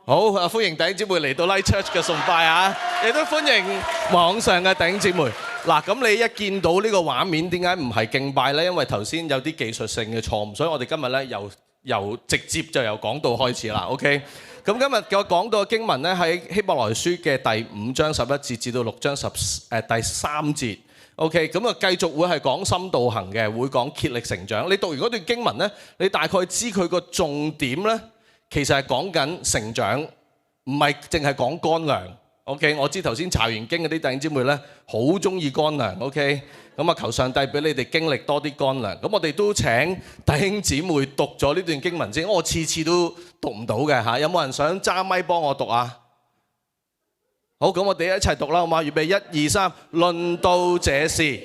好，歡迎弟兄姊妹嚟到 Light Church 嘅崇拜啊！亦都歡迎網上嘅弟兄姊妹。嗱，咁你一見到呢個畫面，點解唔係敬拜呢？因為頭先有啲技術性嘅錯誤，所以我哋今日咧由直接就由講道開始啦。OK， 咁今日嘅講道嘅經文咧喺希伯來書嘅第5章11節至到6章第3節。OK， 咁啊繼續會係講深度行嘅，會講竭力成長。你讀完嗰段經文咧，你大概知佢個重點咧。其實係講緊成長，唔係淨係講乾糧。OK， 我知頭先查完經嗰啲弟兄姊妹咧，好中意乾糧。OK， 咁啊求上帝俾你哋經歷多啲乾糧。咁我哋都請弟兄姊妹讀咗呢段經文先，我次次都讀唔到嘅嚇。有冇人想揸咪幫我讀啊？好，咁我哋一齊讀啦，好嘛？預備1、2、3，論到這事。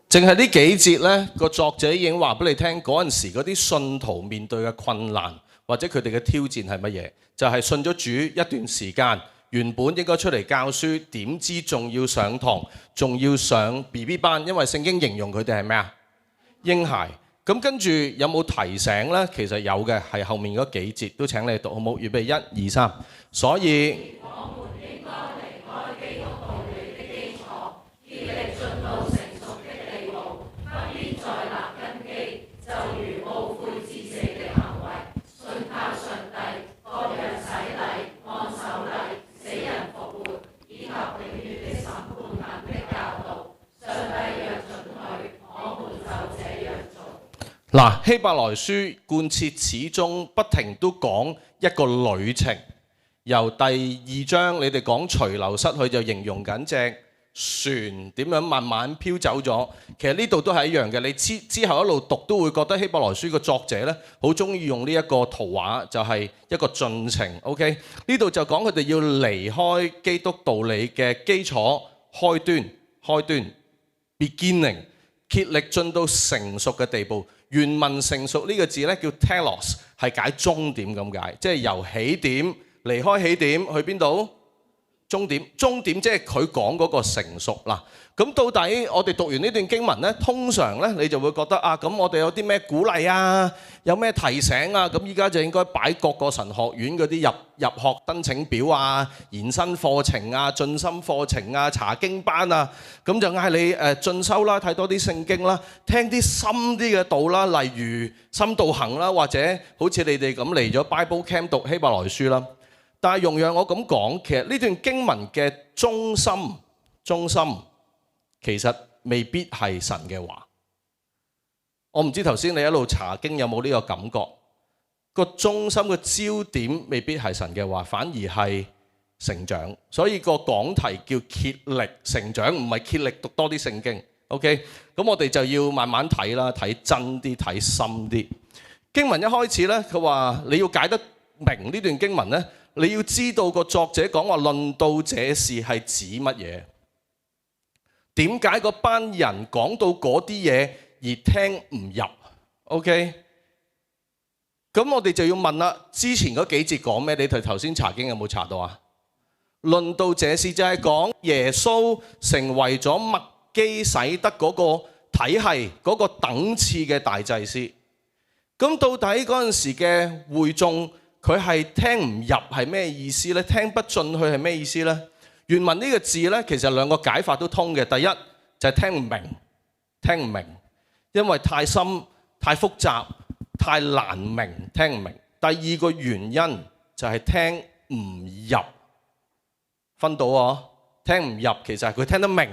淨係呢幾節呢，個作者已經話俾你聽，嗰陣時嗰啲信徒面對嘅困難或者佢哋嘅挑戰係乜嘢？就係信咗主一段時間，原本應該出嚟教書，點知仲要上堂，仲要上 BB 班，因為聖經形容佢哋係咩啊？嬰孩。咁跟住有冇提醒呢？其實有嘅，係後面嗰幾節都請你讀好冇？預備1、2、3。所以嗱，希伯來書貫徹始終不停都講一個旅程。由第2章你哋講隨流失去，就形容緊隻船點樣慢慢飄走咗。其實呢度都係一樣嘅。你之後一路讀都會覺得希伯來書個作者呢好中意用呢一個圖畫，就係一個進程。OK， 呢度就講佢哋要離開基督道理嘅基礎開端 beginning， 竭力進到成熟嘅地步。原文成熟呢個字咧叫 telos， 係解終點咁解，即係由起點離開起點去邊度？終點即係佢講嗰個成熟啦。咁到底我哋讀完呢段經文咧，通常咧你就會覺得啊，咁我哋有啲咩鼓勵啊，有咩提醒啊？咁依家就應該擺各個神學院嗰啲入學申請表啊、延伸課程啊、進深課程啊、查經班啊，咁就嗌你進修啦，睇多啲聖經啦，聽啲深啲嘅道啦，例如深度行啦，或者好似你哋咁嚟咗 Bible Camp 讀希伯來書啦。但係容讓我咁講，其實呢段經文嘅中心其實未必係神嘅話。我唔知頭先你一路查經有冇呢個感覺？個中心嘅焦點未必係神嘅話，反而係成長。所以個講題叫竭力成長，唔係竭力讀多啲聖經。OK， 咁我哋就要慢慢睇啦，睇真啲，睇深啲。經文一開始呢，佢話你要解得明呢段經文呢，你要知道個作者講話論到這事係指乜嘢？點解嗰班人講到嗰啲嘢而聽唔入 ？OK， 咁我哋就要問啦，之前嗰幾節講咩？你哋頭先查經有冇查到啊？論到這事就係講耶穌成為咗麥基洗德嗰個體系嗰個等次嘅大祭司。咁到底嗰陣時嘅會眾佢係聽唔入係咩意思呢？聽不進去係咩意思呢？原文呢個字呢，其實兩個解法都通嘅。第一就係聽唔明，因為太深、太複雜、太難明，聽唔明。第二個原因就係聽唔入，分到啊？聽唔入其實係佢聽得明，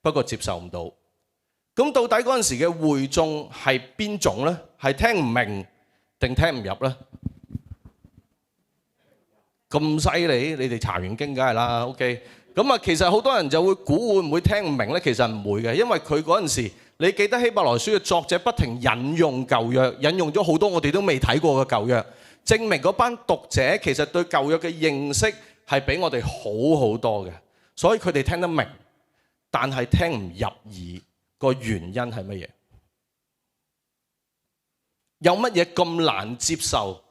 不過接受唔到。咁到底嗰陣時嘅會眾係邊種呢？係聽唔明定聽唔入呢？咁犀利，你哋查完經梗係啦，OK。咁啊，其實好多人就會估會唔會聽唔明呢？其實唔會嘅，因為佢嗰陣時，你記得希伯來書嘅作者不停引用舊約，引用咗好多我哋都未睇過嘅舊約，證明嗰班讀者其實對舊約嘅認識係比我哋好好多嘅，所以佢哋聽得明，但係聽唔入耳。個原因係乜嘢？有乜嘢咁難接受？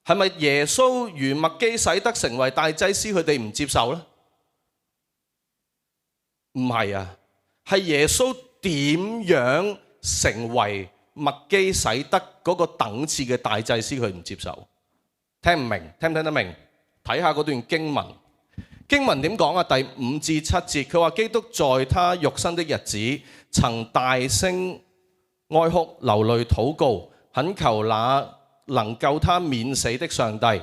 係咪耶穌如麥基洗德成為大祭司，佢哋唔接受呢？唔係啊，係耶穌點樣成為麥基洗德嗰個等次嘅大祭司，佢唔接受。聽唔明？聽唔聽得明？睇下嗰段經文。經文點講啊？第5至7節，佢話基督在他肉身的日子，曾大聲哀哭、流淚禱告，懇求那能救他免死的上帝，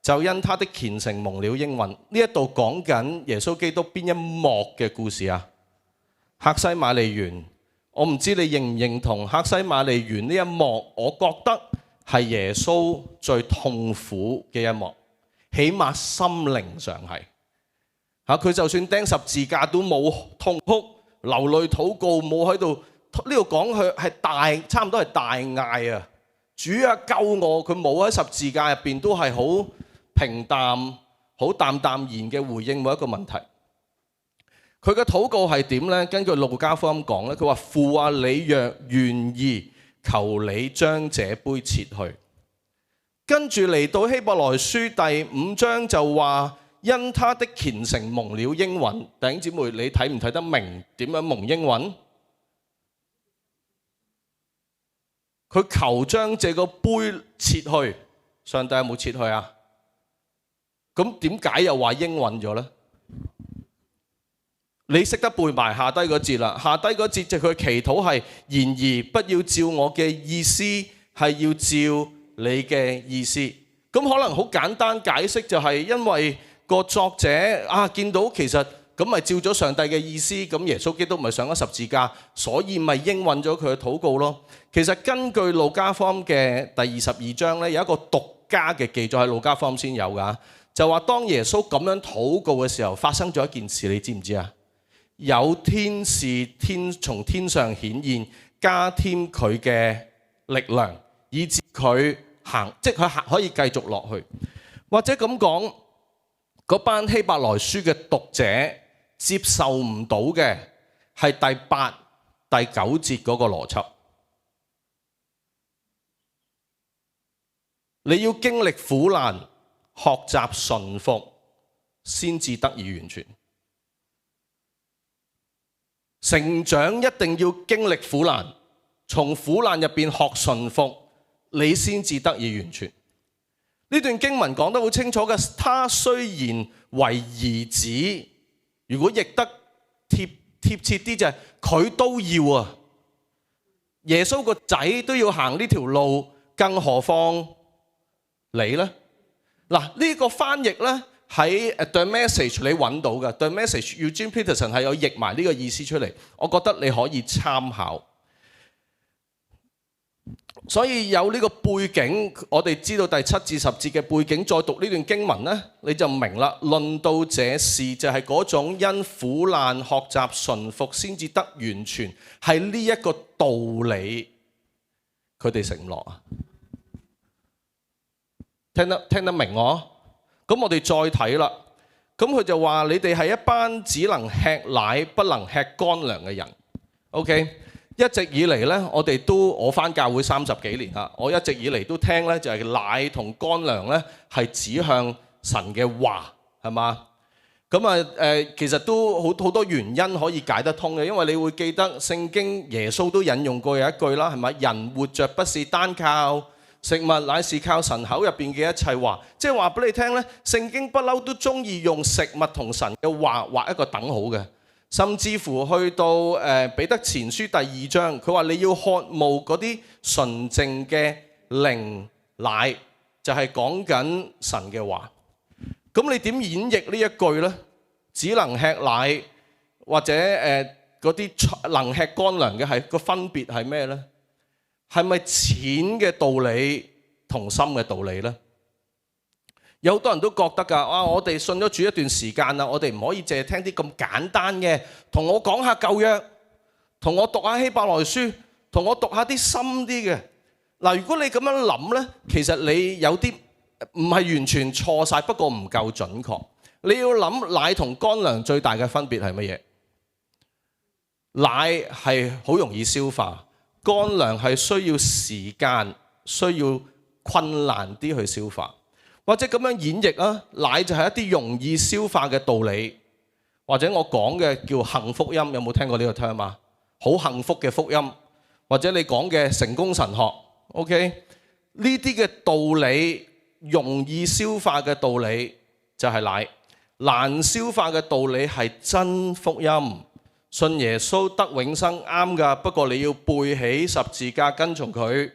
就因他的虔誠蒙了應允。呢一度講緊耶穌基督邊一幕嘅故事啊？客西馬尼園，我唔知你認唔認同客西馬尼園呢一幕，我覺得係耶穌最痛苦嘅一幕，起碼心靈上係。佢就算釘十字架都冇痛哭流淚禱告，冇喺度，呢度講佢係大，差唔多係大嗌啊！主啊，救我！佢冇喺十字架入邊，都係好平淡、好淡淡然嘅回應每一個問題。佢嘅禱告係點呢？根據路加福音講咧，佢話父啊，你若願意，求你將這杯撤去。跟住嚟到希伯來書第5章就話，因他的虔誠蒙了應允。弟兄姊妹，你睇唔睇得明點樣蒙應允？佢求將這個杯撤去，上帝有冇撤去啊？咁點解又話應允咗呢？你識得背埋下低嗰節啦，下低嗰節就佢祈禱係，然而不要照我嘅意思，係要照你嘅意思。咁可能好簡單解釋就係因為個作者見到其實咁咪照咗上帝嘅意思，咁耶穌基督咪上咗十字架，所以咪應允咗佢嘅禱告咯。其實根據路加福音嘅第22章咧，有一個獨家嘅記載，係路加福音先有噶，就話當耶穌咁樣禱告嘅時候，發生咗一件事，你知唔知啊？有天使從天上顯現，加添佢嘅力量，以致佢行，即係佢可以繼續落去。或者咁講，嗰班希伯來書嘅讀者接受唔到嘅係第8、第9節嗰個邏輯。你要經歷苦難，學習順服，先至得以完全。成長一定要經歷苦難，從苦難入邊學順服，你先至得以完全。呢段經文講得好清楚嘅，他雖然為兒子，如果譯得貼切啲就係佢都要啊。耶穌個仔都要行呢條路，更何況你呢？嗱，呢個翻譯呢，喺 The Message 你揾到嘅 The Message Eugene Peterson 係有譯埋呢個意思出嚟，我覺得你可以參考。所以有呢個背景，我哋知道第7至10節嘅背景，再讀呢段經文呢，你就明啦。論到這事就係嗰種因苦難學習順服先至得完全，係呢一個道理，佢哋承唔落啊？聽得明我？咁我哋再睇啦。咁佢就話你哋係一班只能吃奶不能吃乾糧嘅人。OK。一直以嚟呢，我返教會30幾年啦，我一直以嚟都聽呢，就係奶同乾糧呢係指向神嘅話，係嘛？咁其實都好多原因可以解得通嘅，因為你會記得聖經耶穌都引用過有一句啦，係咪？人活着不是單靠食物，乃是靠神口入邊嘅一切話。即係話俾你聽呢，聖經不嬲都中意用食物同神嘅話畫一個等號嘅。甚至乎去到彼得前書第2章，佢話你要渴慕嗰啲純淨嘅靈奶，就係講緊神嘅話。咁你點演繹呢一句呢？只能吃奶或者嗰啲能吃乾糧嘅係個分別係咩呢？係咪淺嘅道理同深嘅道理呢？有好多人都覺得㗎，我哋信咗主一段時間啦，我哋唔可以淨係聽啲咁簡單嘅，同我講下舊約，同我讀下希伯來書，同我讀下啲深啲嘅。嗱，如果你咁樣諗呢，其實你有啲唔係完全錯晒，不過唔夠準確。你要諗奶同乾糧最大嘅分別係乜嘢？奶係好容易消化，乾糧係需要時間，需要困難啲去消化。或者咁樣演繹啊，奶就係一啲容易消化嘅道理，或者我講嘅叫幸福音，有冇聽過呢個 term 啊？好幸福嘅福音，或者你講嘅成功神學 ，OK？ 呢啲嘅道理容易消化嘅道理就係奶，難消化嘅道理係真福音。信耶穌得永生啱㗎，不過你要背起十字架跟從佢。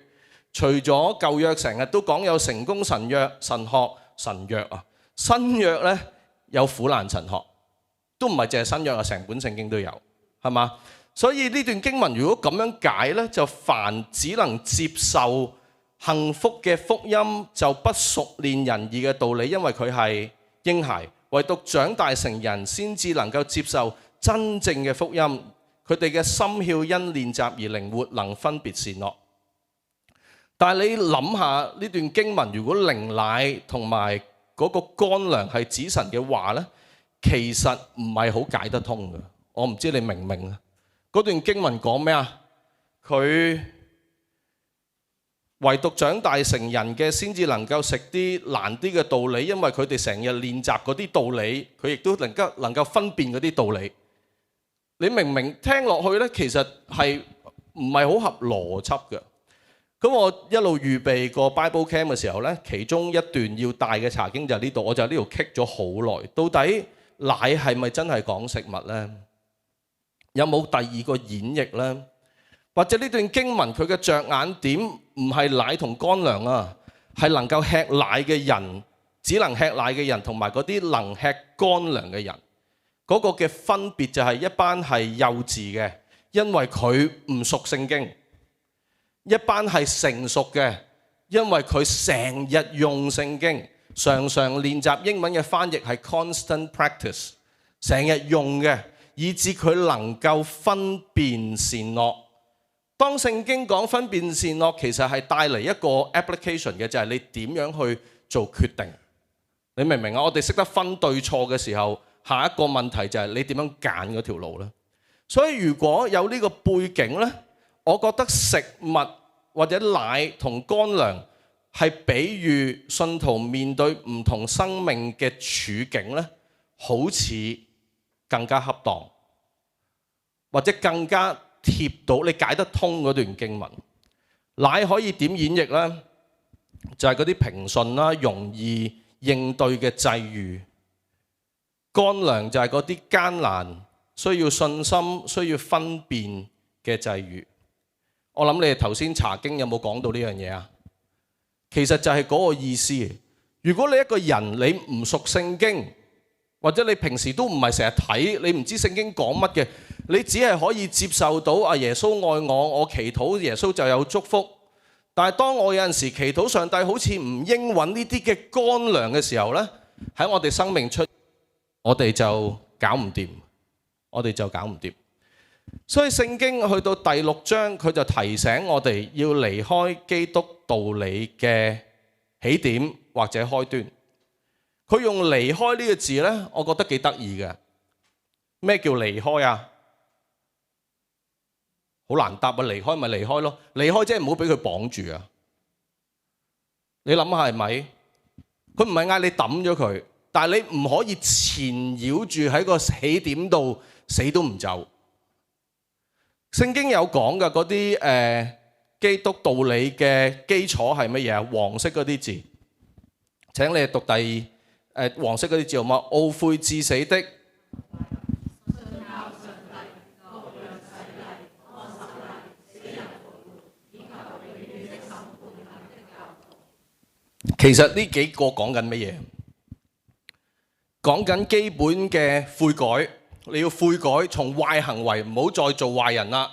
除咗舊約成日都講有成功神約、神學、神約啊，新約呢有苦難神學，都唔係淨係新約啊，成本聖經都有，係嘛？所以呢段經文如果咁樣解呢，就凡只能接受幸福嘅福音，就不熟練仁義嘅道理，因為佢係嬰孩，唯獨長大成人先至能夠接受真正嘅福音。佢哋嘅心竅因練習而靈活，能分別善惡。但係你諗下呢段經文，如果靈奶同埋嗰個乾糧係指神嘅話呢，其實唔係好解得通嘅。我唔知你明唔明啊？嗰段經文講咩啊？佢唯獨長大成人嘅先至能夠食啲難啲嘅道理，因為佢哋成日練習嗰啲道理，佢亦都能夠分辨嗰啲道理。你明唔明？聽落去呢，其實係唔係好合邏輯嘅？咁我一路預備個 Bible Camp 嘅時候呢，其中一段要帶嘅查經就係呢度，我就喺呢度棘咗好耐。到底奶係咪真係講食物呢？有冇第二個演繹呢？或者呢段經文佢嘅着眼點唔係奶同乾糧啊，係能夠吃奶嘅人，只能吃奶嘅人同埋嗰啲能吃乾糧嘅人，嗰個嘅分別就係一班係幼稚嘅，因為佢唔熟聖經。一班係成熟嘅，因為佢成日用聖經，常常練習英文嘅翻譯係 constant practice， 成日用嘅，以致佢能夠分辨善惡。當聖經講分辨善惡，其實係帶嚟一個 application 嘅，就係你點樣去做決定。你明唔明啊？我哋識得分對錯嘅時候，下一個問題就係你點樣揀嗰條路呢？所以如果有呢個背景呢，我覺得食物或者奶同乾糧係比喻信徒面對唔同生命嘅處境呢，好似更加恰當，或者更加貼到你解得通嗰段經文。奶可以點演繹呢？就係嗰啲平順啦、容易應對嘅際遇。乾糧就係嗰啲艱難、需要信心、需要分辨嘅際遇。我諗你哋頭先查經有冇講到呢樣嘢啊？其實就係嗰個意思。如果你一個人你唔熟聖經，或者你平時都唔係成日睇，你唔知聖經講乜嘅，你只係可以接受到啊耶穌愛我，我祈禱耶穌就有祝福。但係當我有陣時祈禱上帝好似唔應允呢啲嘅乾糧嘅時候呢，喺我哋生命出，我哋就搞唔掂，所以聖經去到第6章，佢就提醒我哋要離開基督道理嘅起點或者開端。佢用離開呢個字呢，我覺得幾得意嘅。咩叫離開啊？好難答啊！離開咪離開咯，離開即係唔好俾佢綁住啊！你諗下係咪？佢唔係嗌你抌咗佢，但係你唔可以纏繞住喺個起點度死都唔走。聖經有講嘅嗰啲基督道理嘅基礎係乜嘢啊？黃色嗰啲字，請你讀黃色嗰啲字好嗎？懊悔致死的。其實呢幾個講緊乜嘢？講緊基本嘅悔改，你要悔改，從壞行為唔好再做壞人啦。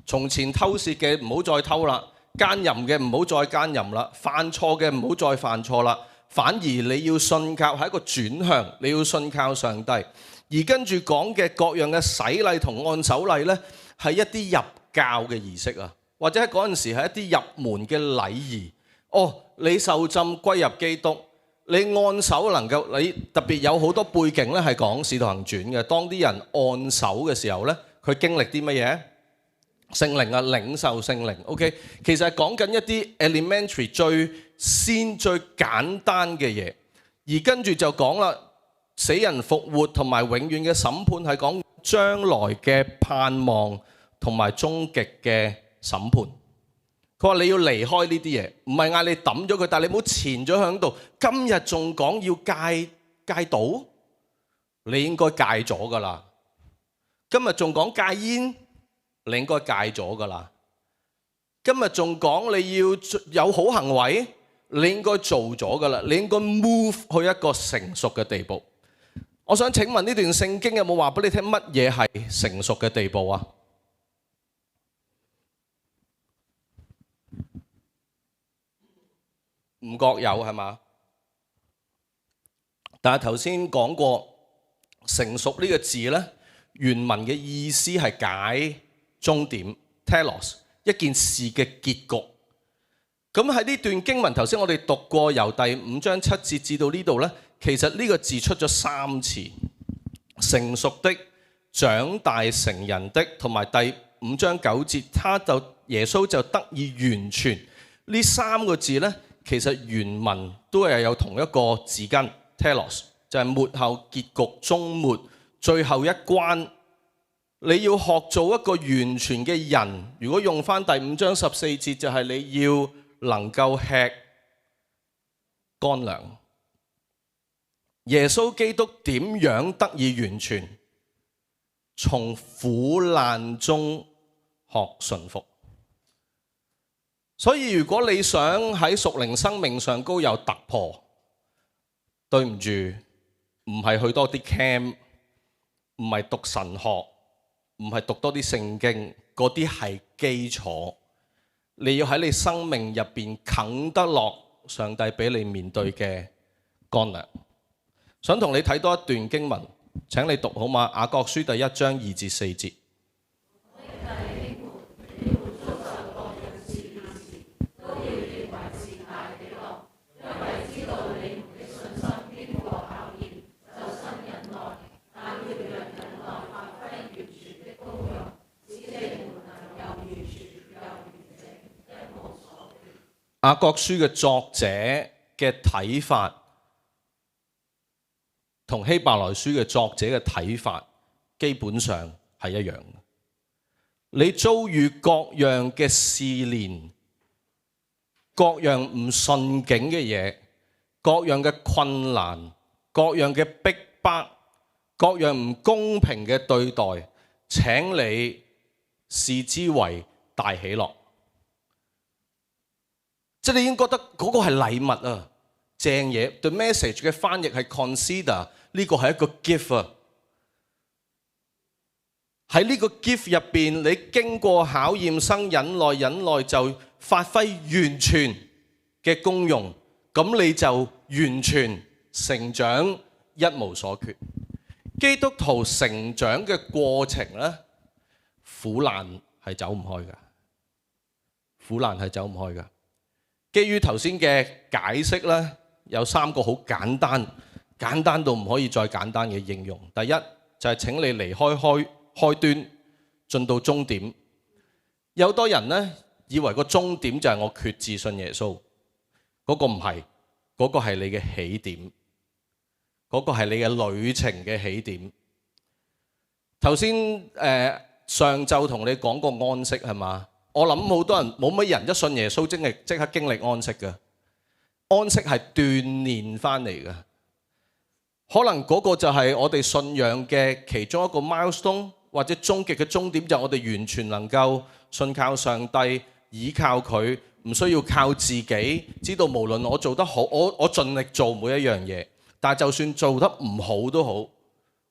從前偷竊嘅唔好再偷啦，奸淫嘅唔好再奸淫啦，犯錯嘅唔好再犯錯啦，反而你要信靠係一個轉向，你要信靠上帝。而跟住講嘅各樣嘅洗禮同按手禮呢，係一啲入教嘅儀式啊，或者喺嗰陣時係一啲入門嘅禮儀。你受浸歸入基督，你按手能夠，你特別有好多背景咧係講《使徒行傳》嘅。當啲人按手嘅時候咧，佢經歷啲乜嘢？聖靈啊，領受聖靈。OK， 其實係講緊一啲 elementary 最簡單嘅嘢，而跟住就講啦，死人復活同埋永遠嘅審判係講將來嘅盼望同埋終極嘅審判。佢話你要離開呢啲嘢，唔係嗌你抌咗佢，但係你唔好纏咗喺度。今日仲講要戒賭，你應該戒咗噶啦。今日仲講戒煙，你應該戒咗噶啦。今日仲講你要有好行為，你應該做咗噶啦。你應該 move 去一個成熟嘅地步。我想請問呢段聖經有冇話俾你聽乜嘢係成熟嘅地步啊？唔覺有係嘛？但係頭先講過成熟呢個字呢，原文嘅意思係解終點 telos 一件事嘅結局。咁喺呢段經文頭先我哋讀過由第5章7節至到呢度呢，其實呢個字出咗3次，成熟的、長大成人的，同埋第5章9節，耶穌就得以完全。呢3個字呢，其實原文都係有同一個字根 telos， 就係末後結局、終末最後一關。你要學做一個完全嘅人，如果用返第5章14節，就係你要能夠吃乾糧。耶穌基督點樣得以完全？從苦難中學順服。所以如果你想喺屬靈生命上高有突破，對唔住，唔係去多啲 camp， 唔係讀神學，唔係讀多啲聖經，嗰啲係基礎。你要喺你生命入邊啃得落上帝俾你面對嘅乾糧。想同你睇多一段經文，請你讀好嗎？雅各書第1章2至4節。雅各書嘅作者嘅睇法同希伯來書嘅作者嘅睇法基本上係一樣嘅。你遭遇各樣嘅試煉，各樣唔順境嘅嘢，各樣嘅困難，各樣嘅逼迫，各樣唔公平嘅對待，請你視之為大喜樂。即係你已經覺得嗰個係禮物啊，正嘢。The message 嘅翻譯係 consider， 呢個係一個 gift 啊。喺呢個 gift 入邊，你經過考驗生忍耐，忍耐就發揮完全嘅功用，咁你就完全成長，一無所缺。基督徒成長嘅過程咧，苦難係走唔開㗎，苦難係走唔開㗎。基於頭先嘅解釋咧，有3個好簡單，簡單到唔可以再簡單嘅應用。第一就係請你離開開端，進到終點。有多人咧以為個終點就係我決志信耶穌，嗰個唔係，嗰個係你嘅起點，嗰個係你嘅旅程嘅起點。頭先上晝同你講過安息係嘛？我諗好多人冇乜人一信耶穌即刻經歷安息嘅，安息係鍛鍊翻嚟嘅。可能嗰個就係我哋信仰嘅其中一個 milestone， 或者終極嘅終點，就係我哋完全能夠信靠上帝，倚靠佢，唔需要靠自己。知道無論我做得好，我盡力做每一樣嘢，但係就算做得唔好都好，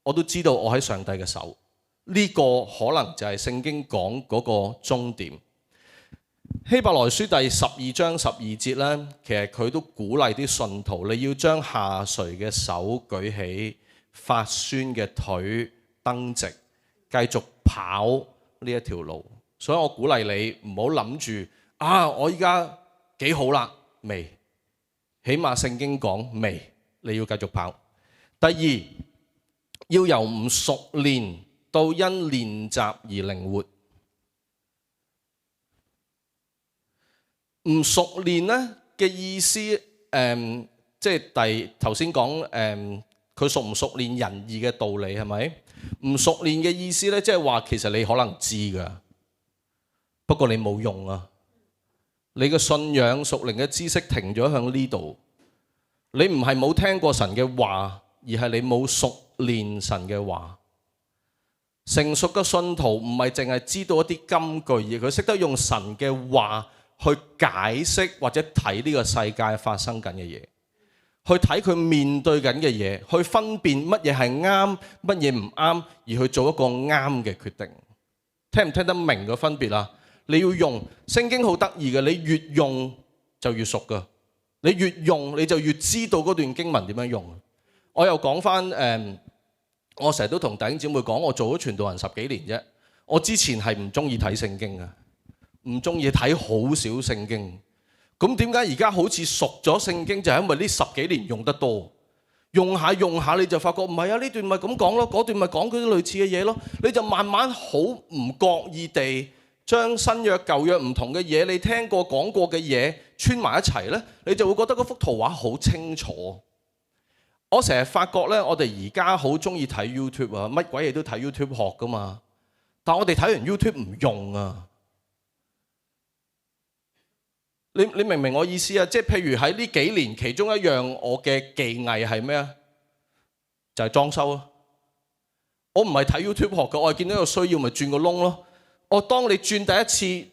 我都知道我喺上帝嘅手。呢個可能就係聖經講嗰個終點。希伯來書第12章12節呢，其實佢都鼓勵啲信徒，你要將下垂嘅手舉起，發酸嘅腿蹬直，繼續跑呢一條路。所以我鼓勵你唔好諗住我依家幾好啦，未，起碼聖經講未，你要繼續跑。第二，要由唔熟練到因練習而靈活。唔熟練咧嘅意思，即係頭先講佢熟唔熟練仁義嘅道理係咪？唔熟練嘅意思咧，即係話其實你可能知㗎，不過你冇用啊。你嘅信仰屬靈嘅知識停咗向呢度，你唔係冇聽過神嘅話，而係你冇熟練神嘅話。成熟嘅信徒唔係淨係知道一啲金句，而佢識得用神嘅話去解釋或者睇呢個世界發生緊嘅嘢，去睇佢面對緊嘅嘢，去分辨乜嘢係啱，乜嘢唔啱，而去做一個啱嘅決定。聽唔聽得明個分別啊？你要用聖經好得意嘅，你越用就越熟㗎，你越用你就越知道嗰段經文點樣用。我又講返我成日都同弟兄姊妹講，我做咗傳道人10幾年啫。我之前係唔中意睇聖經嘅，唔中意睇好少聖經。咁點解而家好似熟咗聖經？就係因為呢10幾年用得多，用下用下你就發覺唔係啊，呢段咪咁講咯，嗰段咪講嗰啲類似嘅嘢咯。你就慢慢好唔覺意地將新約舊約唔同嘅嘢，你聽過講過嘅嘢穿埋一齊呢，你就會覺得嗰幅圖畫好清楚。我成日發覺呢，我哋而家好中意睇 YouTube 啊，乜鬼嘢都睇 YouTube 學噶嘛。但我哋睇完 YouTube 唔用啊。你明唔明我意思啊？即係譬如喺呢幾年，其中一樣我嘅技藝係咩啊？就係裝修啊。我唔係睇 YouTube 學嘅，我係見到有需要咪轉個窿咯。當你轉第一次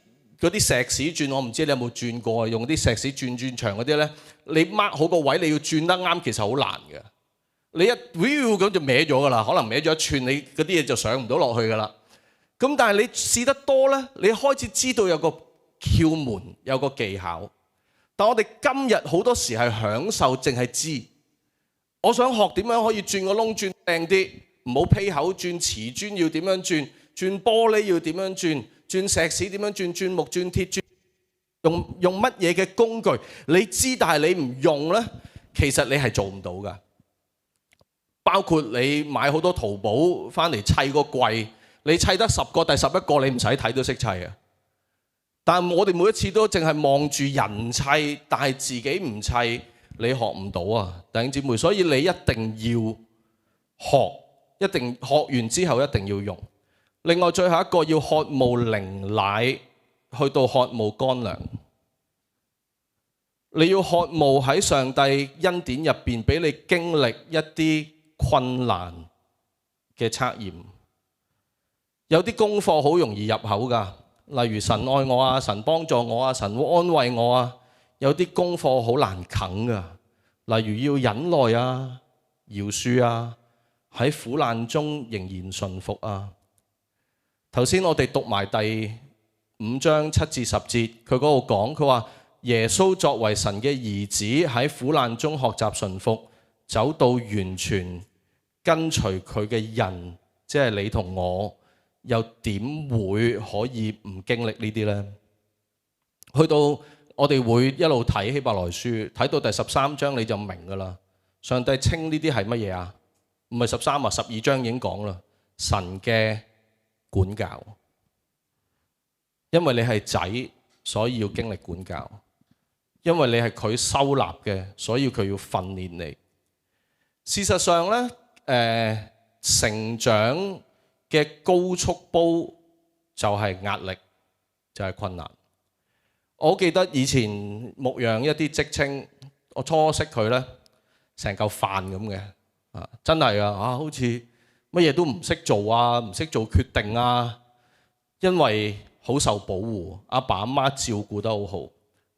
嗰啲石屎轉，我唔知你有冇轉過，用啲石屎轉牆嗰啲咧，你 mark 好個位，你要轉得啱，其實好難嘅。你一咁就歪咗㗎啦，可能歪咗一寸，你嗰啲嘢就上唔到落去㗎啦。咁但係你試得多咧，你開始知道有個竅門，有個技巧。但我哋今日好多時係享受，淨係知。我想學點樣可以轉個窿轉靚啲，唔好披口，轉瓷磚要點樣轉，轉玻璃要點樣轉，轉石屎點樣轉，轉木轉鐵轉，用乜嘢嘅工具？你知，但係你唔用咧，其實你係做唔到㗎。包括你買好多淘寶翻嚟砌個櫃，你砌得10個，第11個你唔使睇都識砌啊！但係我哋每一次都淨係望住人砌，但係自己唔砌，你學唔到啊，弟兄姊妹。所以你一定要學，一定學完之後一定要用。另外最後一個要渴慕靈奶，去到渴慕乾糧。你要渴慕喺上帝恩典入邊俾你經歷一啲困難嘅測驗。有啲功課好容易入口㗎。例如神愛我啊，神幫助我啊，神會安慰我啊。有啲功課好難啃㗎，例如要忍耐啊、饒恕啊，喺苦難中仍然順服啊。頭先我哋讀埋第5章7至10節，佢嗰度講，佢話耶穌作為神嘅兒子喺苦難中學習順服，走到完全跟隨佢嘅人，即係你同我。又點會可以唔經歷呢啲呢？去到我哋會一路睇希伯來書，睇到第13章你就明㗎啦。上帝稱呢啲係乜嘢啊？唔係13啊，12章已經講啦。神嘅管教，因為你係仔，所以要經歷管教；因為你係佢收納嘅，所以佢要訓練你。事實上呢，成長嘅高速煲就係壓力，就係困難。我記得以前牧養一啲職青，我初識佢咧，成嚿飯咁嘅，真係好似乜嘢都唔識做啊，唔識做決定啊，因為好受保護，阿爸阿媽照顧得好好。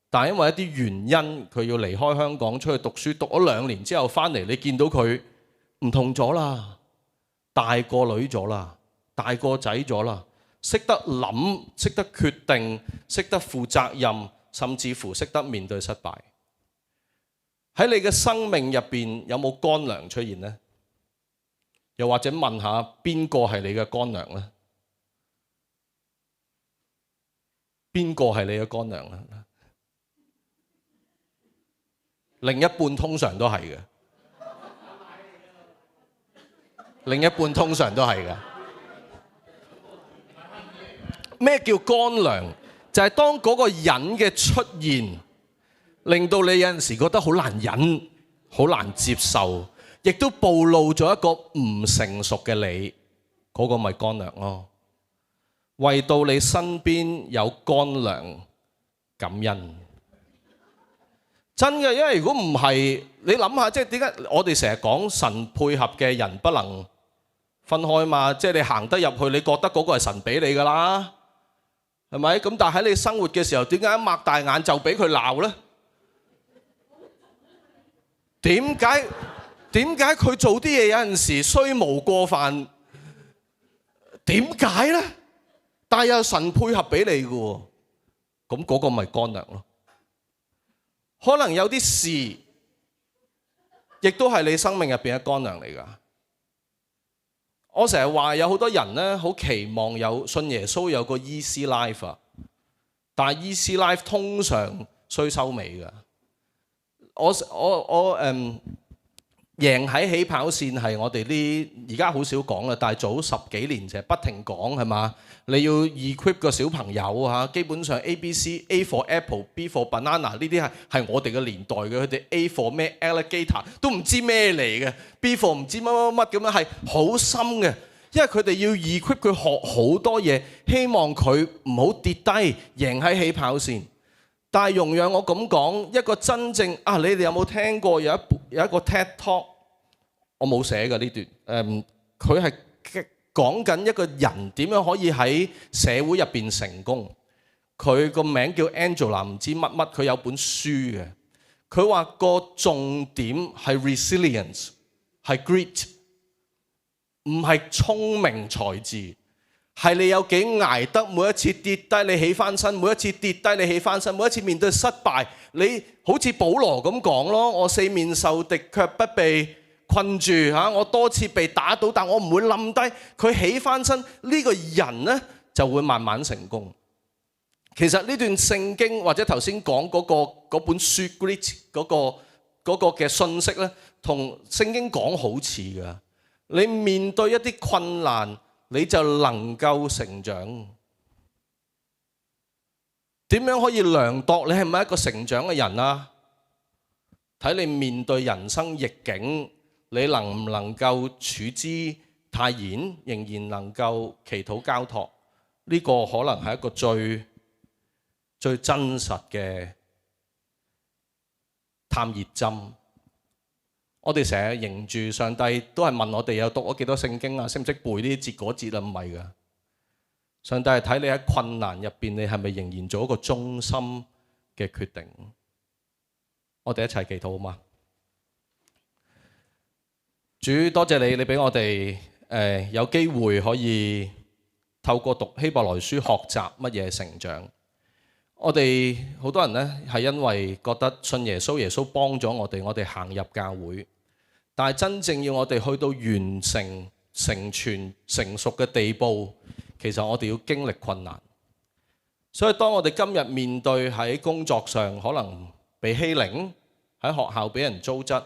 但係因為一啲原因，佢要離開香港出去讀書，讀咗2年之後翻嚟，你見到佢唔同咗啦，大個女咗啦。大個仔咗啦，識得諗，識得決定，識得負責任，甚至乎識得面對失敗。喺你嘅生命入邊有冇乾糧出現呢？又或者問下邊個係你嘅乾糧呢？邊個係你嘅乾糧呢？另一半通常都係嘅，另一半通常都係嘅。咩叫乾糧？就係當嗰個人嘅出現，令到你有陣時覺得好難忍、好難接受，亦都暴露咗一個唔成熟嘅你，嗰個咪乾糧咯。為到你身邊有乾糧，感恩。真嘅，因為如果唔係，你諗下，即係點解我哋成日講神配合嘅人不能分開嘛？即係你行得入去，你覺得嗰個係神俾你㗎啦，係咪？咁但係喺你生活嘅時候，點解一擘大眼就俾佢鬧呢？點解佢做啲嘢有陣時雖無過犯？點解呢？但係有神配合俾你嘅喎，咁嗰個咪乾糧咯。可能有啲事，亦都係你生命入邊嘅乾糧嚟㗎。我成日話有好多人呢，好期望有信耶穌有個 easy life 啊，但係 easy life 通常衰收尾㗎。我贏喺起跑線係我哋啲而家好少講啦，但係早10幾年就不停講係嘛？你要 equip 個小朋友嚇，基本上 ABC，A for Apple，B for Banana 呢啲係我哋嘅年代嘅，佢哋 A for 咩 Alligator 都唔知咩嚟嘅，B for 唔知乜乜乜咁樣係好深嘅，因為佢哋要 equip 佢學好多嘢，希望佢唔好跌低，贏喺起跑線。但係容讓我咁講，一個真正你哋有冇聽過有一個 TED Talk？ 我冇寫嘅呢段，佢係講緊一個人點樣可以喺社會入邊成功。佢個名叫 Angela 唔知乜乜，佢有本書嘅。佢話個重點係 resilience， 係 grit， 唔係聰明才智。係你有幾捱得，每一次跌低你起翻身，每一次跌低你起翻身，每一次面對失敗，你好似保羅咁講咯，我四面受敵卻不被困住嚇，我多次被打倒，但我唔會冧低。佢起翻身，呢個人呢就會慢慢成功。其實呢段聖經或者頭先講嗰本書 Grit 嗰個嘅信息呢，同聖經講好似㗎。你面對一啲困難，你就能夠成長。點樣可以量度你係咪一個成長嘅人啊？睇你面對人生逆境，你能唔能夠處之泰然，仍然能夠祈禱交託？呢個可能係一個最真實嘅探熱針。我哋成日認住上帝都係問我哋有讀咗幾多聖經啊，識唔識背呢啲節嗰節啊？唔係㗎，上帝係睇你喺困難入邊，你係咪仍然做一個忠心嘅決定？我哋一齊祈禱好嗎？主，多謝你，你俾我哋有機會可以透過讀希伯來書學習乜嘢成長。我哋好多人呢係因為覺得信耶穌，耶穌幫咗我哋行入教會。但係真正要我哋去到完成、成全、成熟嘅地步，其實我哋要經歷困難。所以當我哋今日面對喺工作上可能被欺凌，喺學校俾人糟質，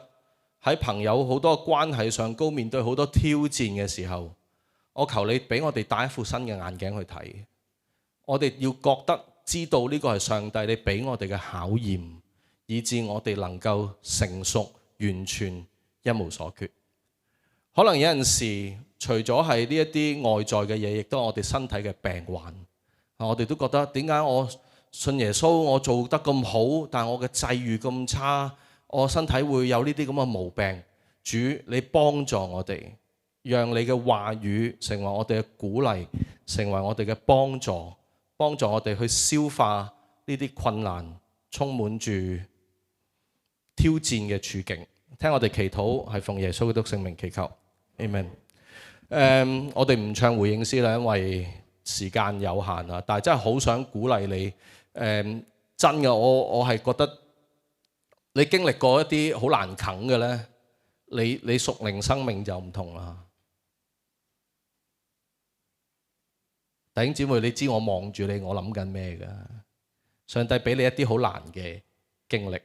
喺朋友好多關係上高面對好多挑戰嘅時候，我求你俾我哋戴一副新嘅眼鏡去睇。我哋要覺得知道呢個係上帝你俾我哋嘅考驗，以致我哋能夠成熟完全。一無所缺，可能有陣時除咗係呢一啲外在嘅嘢，亦都係我哋身體嘅病患。我哋都覺得點解我信耶穌，我做得咁好，但我嘅際遇咁差，我身體會有呢啲咁嘅毛病。主，你幫助我哋，讓你嘅話語成為我哋嘅鼓勵，成為我哋嘅幫助，幫助我哋去消化呢啲困難，充滿住挑戰嘅處境。聽我哋祈禱，係奉耶穌基督聖名祈求，Amen。我哋唔唱回應詩啦，因為時間有限啊，但係真係好想鼓勵你。真嘅，我係覺得你經歷過一啲好難啃嘅呢，你屬靈生命就唔同啦。弟兄姊妹，你知我望住你，我諗緊咩㗎？上帝俾你一啲好難嘅經歷，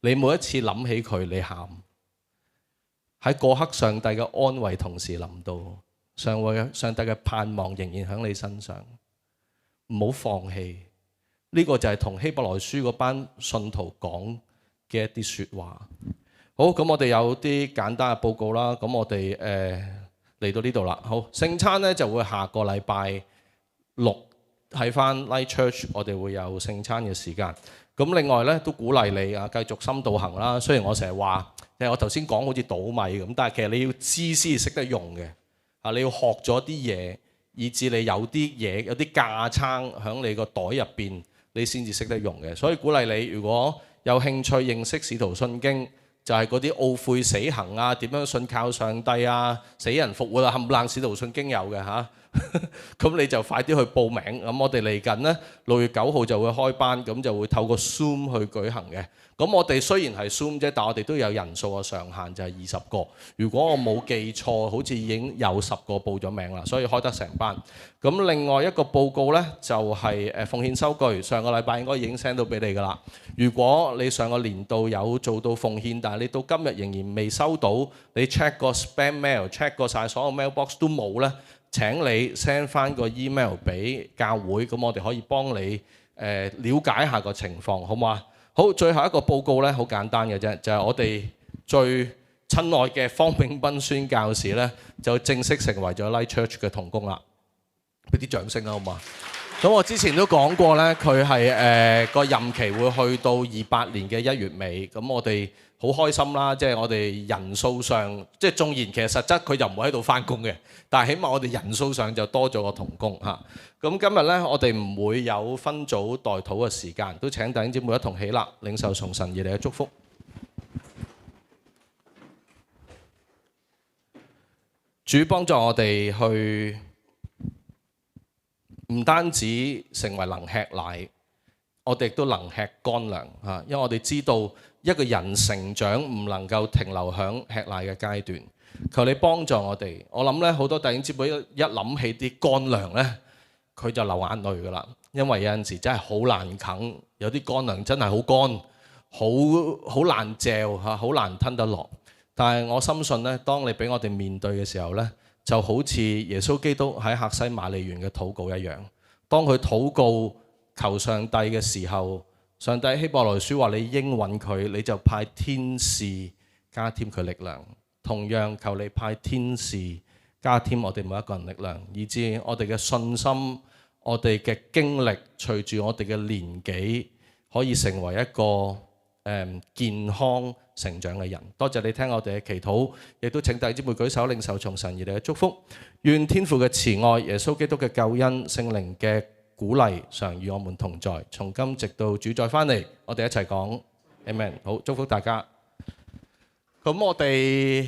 你每一次諗起佢，你喊。喺嗰刻，上帝嘅安慰同時臨到，上帝嘅盼望仍然喺你身上，唔好放棄。呢個就係同希伯來書嗰班信徒講嘅一啲説話。好，咁我哋有啲簡單嘅報告啦。咁我哋嚟到呢度啦。好，聖餐呢就會下個禮拜6喺翻 Light Church， 我哋會有聖餐嘅時間。咁另外呢都鼓勵你啊，繼續深度行啦。雖然我成日話，我頭先講好似倒米咁，但係其實你要知先識得用嘅。啊，你要學咗啲嘢，以至你有啲嘢有啲架撐喺你個袋入邊，你先至識得用嘅。所以鼓勵你，如果有興趣認識使徒信經，就係嗰啲懊悔死行啊，點樣信靠上帝啊，死人復活啊，冚唪唥使徒信經有嘅嚇。咁你就快啲去報名。咁我哋嚟緊呢，6月9號就會開班，咁就會透過 Zoom 去舉行嘅。咁我哋雖然係 Zoom 啫，但我哋都有人數嘅上限，就係20個。如果我冇記錯，好似已經有10個報咗名啦，所以開得成班。咁另外一個報告呢，就係奉獻收據，上個禮拜應該已經 send 到俾你㗎啦。如果你上個年度有做到奉獻，但係你到今日仍然未收到，你 check 個 spam mail，check 過晒所有 mailbox 都冇呢，請你 send 翻個 email 俾教會，咁我哋可以幫你了解下個情況，好唔好啊？好，最後一個報告呢，好簡單嘅啫，就係我哋最親愛嘅方炳斌宣教士呢，就正式成為咗 Light Church 嘅同工啦。俾啲掌聲啦，好唔好啊？咁我之前都講過呢，佢係個任期會去到28年嘅1月尾，咁我哋好開心啦，即係我哋人數上，即係縱然其實實質佢就唔會喺度翻工嘅，但係起碼我哋人數上就多咗個同工嚇。咁今日呢，我哋唔會有分組代禱嘅時間，都請弟兄姊妹一同起立，領受從神而嚟嘅祝福。主幫助我哋去，唔單止成為能吃奶，我哋亦都能吃乾糧嚇。因為我哋知道一個人成長唔能夠停留喺吃奶嘅階段。求你幫助我哋。我諗咧，好多弟兄姊妹一諗起啲乾糧咧，佢就流眼淚㗎啦。因為有陣時真係好難啃，有啲乾糧真係好乾，好難嚼嚇，好難吞得落。但係我深信咧，當你俾我哋面對嘅時候咧，就好似耶穌基督喺客西馬尼園嘅禱告一樣。當佢禱告求上帝嘅時候，上帝希伯來書話你應允佢，你就派天使加添佢力量。同樣求你派天使加添我哋每一個人力量，以致我哋嘅信心、我哋嘅經歷，隨住我哋嘅年紀，可以成為一個健康成長嘅人。多謝你聽我哋嘅祈禱，亦都請弟兄姊妹舉手領受從神而嚟嘅祝福。願天父嘅慈愛、耶穌基督嘅救恩、聖靈嘅鼓勵常與我們同在，從今直到主再返嚟，我哋一齊講 Amen。好，祝福大家。咁我哋